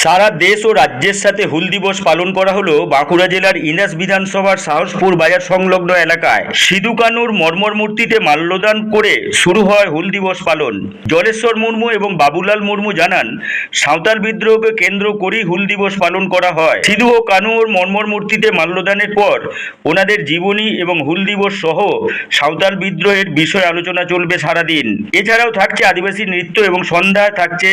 সারা দেশ ও রাজ্যের সাথে হুল দিবস পালন করা হলো বাঁকুড়া জেলার ইনাস বিধানসভার সাহসপুর বাজার সংলগ্ন এলাকায়। সিধু কানুর মর্মর মূর্তিতে মাল্যদান করে শুরু হয় হুল দিবস পালন। জলেশ্বর মুর্মু এবং বাবুলাল মুর্মু জানান, সাঁওতাল বিদ্রোহকে কেন্দ্র করেই হুল দিবস পালন করা হয়। সিধু ও কানুর মর্মর মূর্তিতে মাল্যদানের পর ওনাদের জীবনী এবং হুল দিবস সহ সাঁওতাল বিদ্রোহের বিষয়ে আলোচনা চলবে সারাদিন। এছাড়াও থাকছে আদিবাসী নৃত্য এবং সন্ধ্যায় থাকছে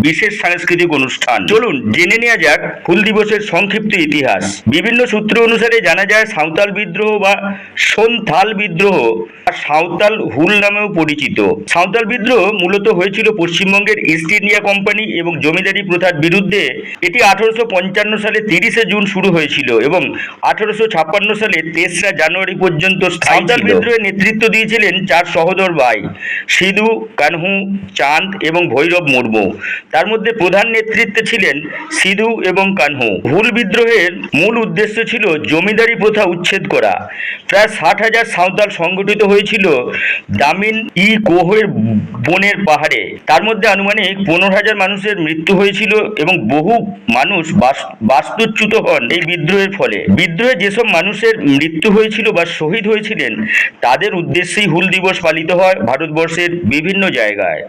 বিশেষ সাংস্কৃতিক অনুষ্ঠান। চলুন জেনে নেওয়া যাক হুল দিবসের সংক্ষিপ্ত ইতিহাস। বিভিন্ন সূত্র অনুসারে জানা যায়, সাঁওতাল বিদ্রোহ বা সোনথাল বিদ্রোহ সাঁওতাল হুল নামেও পরিচিত। সাঁওতাল বিদ্রোহ মূলত হয়েছিল পশ্চিমবঙ্গের ইস্ট ইন্ডিয়া কোম্পানি এবং জমিদারি প্রথার বিরুদ্ধে। এটি 1855 সালে 30শে জুন শুরু হয়েছিল এবং 1856 সালে 3রা জানুয়ারি পর্যন্ত সাঁওতাল বিদ্রোহের নেতৃত্ব দিয়েছিলেন 4 সহোদর ভাই, সিধু, কানহু, চাঁদ এবং ভৈরব মুর্মু। তার মধ্যে প্রধান নেতৃত্বে ছিলেন সিধু এবং কানহু। হুল বিদ্রোহের মূল উদ্দেশ্য ছিল জমিদারি প্রথা উচ্ছেদ করা। প্রায় 60,000 সাঁওতাল সংগঠিত হয়েছিল দামিন ই কোহের বনের পাহাড়ে। তার মধ্যে আনুমানিক 15,000 মানুষের মৃত্যু হয়েছিল এবং বহু মানুষ বাস্তুচ্যুত হন এই বিদ্রোহের ফলে। বিদ্রোহে যেসব মানুষের মৃত্যু হয়েছিল বা শহীদ হয়েছিলেন তাদের উদ্দেশ্যেই হুল দিবস পালিত হয় ভারতবর্ষের বিভিন্ন জায়গায়।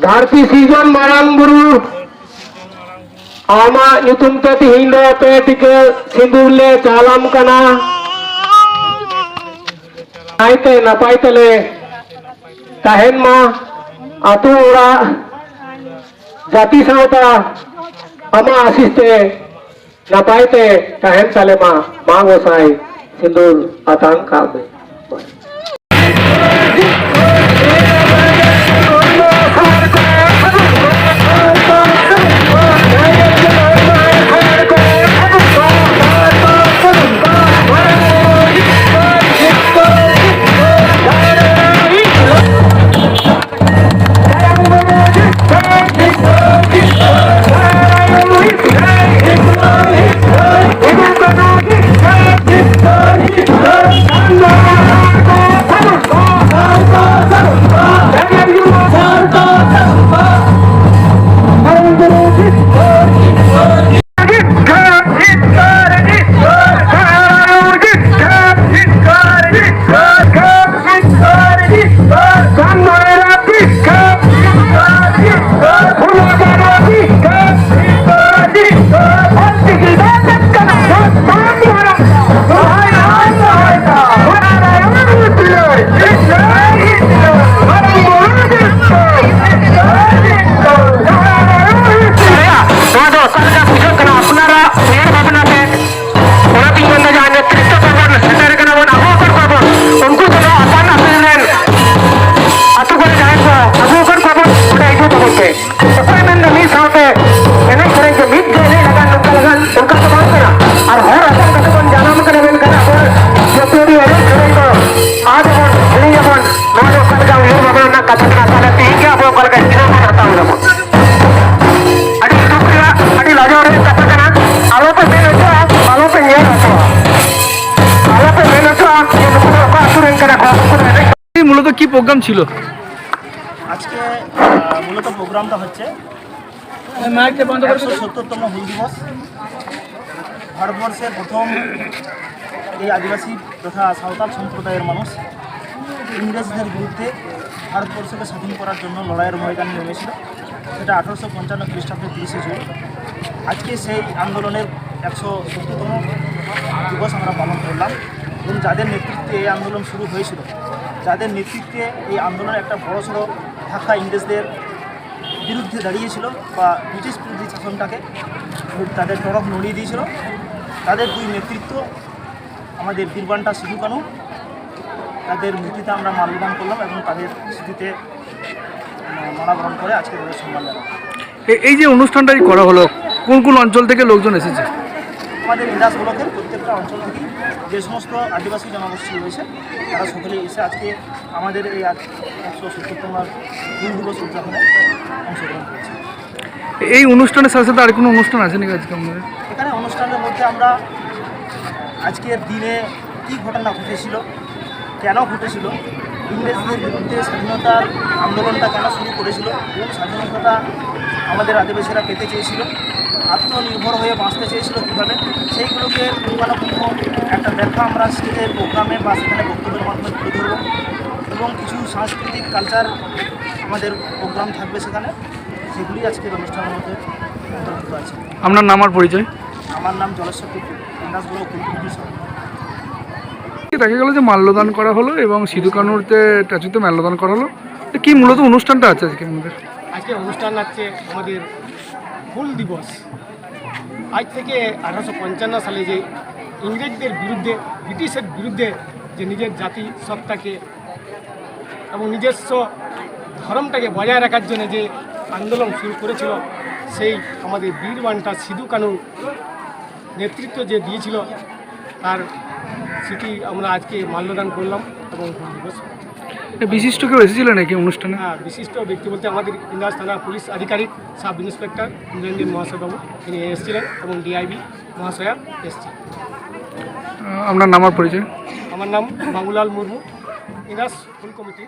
Dharti season marang buru ama nyutum te tihindo pe tike sindule calam kana aite napai tele tahen ma atu ora jati sauta ama asiste napai te tahen tale ma gosai sindur atang kabe. No! ᱟᱨ ᱦᱚᱲ ᱦᱚᱯᱚᱱ ᱠᱟᱛᱮ ᱵᱚᱱ ᱡᱟᱱᱟᱢ ᱠᱟᱱᱟ ᱢᱮᱱᱠᱷᱟᱱ ᱟᱵᱚ ᱡᱟᱹᱛᱤᱭᱟᱹᱨᱤ ᱮᱱᱮᱡ ᱥᱮᱨᱮᱧ ᱫᱚ ᱟᱫ ᱵᱚᱱ ᱦᱤᱲᱤᱧᱟᱵᱚᱱ ᱱᱚᱣᱟ ᱫᱚ ᱚᱠᱟ ᱞᱮᱠᱟ ᱩᱭᱦᱟᱹᱨ ᱵᱷᱟᱵᱽᱱᱟ ᱨᱮᱱᱟᱜ ᱠᱟᱛᱷᱟ ᱠᱟᱱᱟ ᱛᱟᱦᱚᱞᱮ ᱛᱮᱦᱮᱧ ᱜᱮ ᱟᱵᱚ ᱚᱠᱟ ᱞᱮᱠᱟ ᱪᱤᱱᱦᱟᱹ ᱵᱚᱱ ᱦᱟᱛᱟᱣ ᱮᱫᱟᱵᱚᱱ ᱟᱹᱰᱤ ᱫᱩᱠ ᱨᱮᱭᱟᱜ ᱟᱹᱰᱤ ᱞᱟᱡᱟᱣ ᱨᱮᱭᱟᱜ ᱠᱟᱛᱷᱟ ᱠᱟᱱᱟ ᱟᱞᱚᱯᱮ ᱢᱮᱱ ᱦᱚᱪᱚᱜᱼᱟ ᱟᱞᱚᱯᱮ ᱧᱮᱞ ᱦᱚᱪᱚᱜᱼᱟ আলাপে মেনেছো যে নতুন অকাশুরেন কেন অকাশুরেন এই মূলত কি প্রোগ্রাম ছিল? আজকে মূলত প্রোগ্রামটা হচ্ছে 170তম হুল দিবস। ভারতবর্ষের প্রথম এই আদিবাসী তথা সাঁওতাল সম্প্রদায়ের মানুষ ইংরেজদের বিরুদ্ধে ভারতবর্ষকে স্বাধীন করার জন্য লড়াইয়ের ময়দানে নেমেছিল। সেটা 1855 খ্রিস্টাব্দের 30শে জুন। আজকে সেই আন্দোলনের 170তম দিবস আমরা পালন করলাম এবং যাদের নেতৃত্বে এই আন্দোলন শুরু হয়েছিল, যাদের নেতৃত্বে এই আন্দোলন একটা বড়সড় ধাক্কা ইংরেজদের বিরুদ্ধে দাঁড়িয়েছিল বা ব্রিটিশ বিরোধী শাসনটাকে তাদের তরফ নড়িয়ে দিয়েছিল, তাদের দুই নেতৃত্ব আমাদের বীরবান্টা সিধু কানু, তাদের মূর্তিতে আমরা মাল্যদান করলাম এবং তাদের স্মৃতিতে মালাবরণ করে আজকে তাদের সম্মান জানালাম। এই যে অনুষ্ঠানটাই করা হলো, কোন কোন অঞ্চল থেকে লোকজন এসেছে? আমাদের ইন্দাস ব্লকের প্রত্যেকটা অঞ্চল থেকেই যে সমস্ত আদিবাসী জনগোষ্ঠী রয়েছে তারা সকলেই এসে আজকে আমাদের এই 170তম হুল দিবস উদযাপনে অংশগ্রহণ করেছে। এই অনুষ্ঠানের সাথে সাথে আর কোনো অনুষ্ঠান আছে নাকি আজকে আমাদের? এখানে অনুষ্ঠানের মধ্যে আমরা আজকের দিনে কী ঘটনা ঘটেছিল, কেন ঘটেছিল, ইংরেজদের বিরুদ্ধে স্বাধীনতার আন্দোলনটা কেন শুরু করেছিল এবং স্বাধীনতাটা আমাদের আদিবাসীরা পেতে চেয়েছিল, আত্মনির্ভর হয়ে বাঁচতে চেয়েছিল কীভাবে, সেইগুলোকে পুঙ্খানুপুঙ্খ একটা ব্যাখ্যা আমরা স্টেজের প্রোগ্রামে বা সেখানে বক্তব্যের মাধ্যমে তুলে ধরব এবং কিছু সাংস্কৃতিক কালচার আমাদের প্রোগ্রাম থাকবে সেখানে, সেগুলি আজকের অনুষ্ঠানের মধ্যে অন্তর্ভুক্ত আছে। আপনার নাম আর পরিচয়? আমার নাম জলেশ্বর টুকু, ইন্দাস ব্লক কুলকুমটির সঙ্গে। দেখা গেল যে মাল্যদান করা হলো এবং সিধু কানুরতে স্ট্যাচুতে মাল্যদান করা হলো, কি মূলত অনুষ্ঠানটা আছে আজকে আমাদের? আজকে অনুষ্ঠান আছে আমাদের হুল দিবস। আজ থেকে 1855 সালে যে ইংরেজদের বিরুদ্ধে, ব্রিটিশের বিরুদ্ধে যে নিজের জাতি সত্তাকে এবং নিজস্ব ধর্মটাকে বজায় রাখার জন্য যে আন্দোলন শুরু করেছিল, সেই আমাদের বীরবান্টা সিধু কানু নেতৃত্ব যে দিয়েছিল তার স্মৃতি আমরা আজকে মাল্যদান করলাম এবং হুল দিবস। বিশিষ্ট কেউ এসেছিল নাকি অনুষ্ঠানে? হ্যাঁ, বিশিষ্ট ব্যক্তি বলতে আমাদের ইন্দাস থানা পুলিশ আধিকারিক সাব ইন্সপেক্টর নিরঞ্জন মহাশয়বাবু তিনি এসেছিলেন এবং ডিআইবি মহাশয়া এসেছিলেন। আপনার নাম আর পরিচয়? আমার নাম বাবুলাল মুর্মু, ইন্দাস ফুল কমিটি।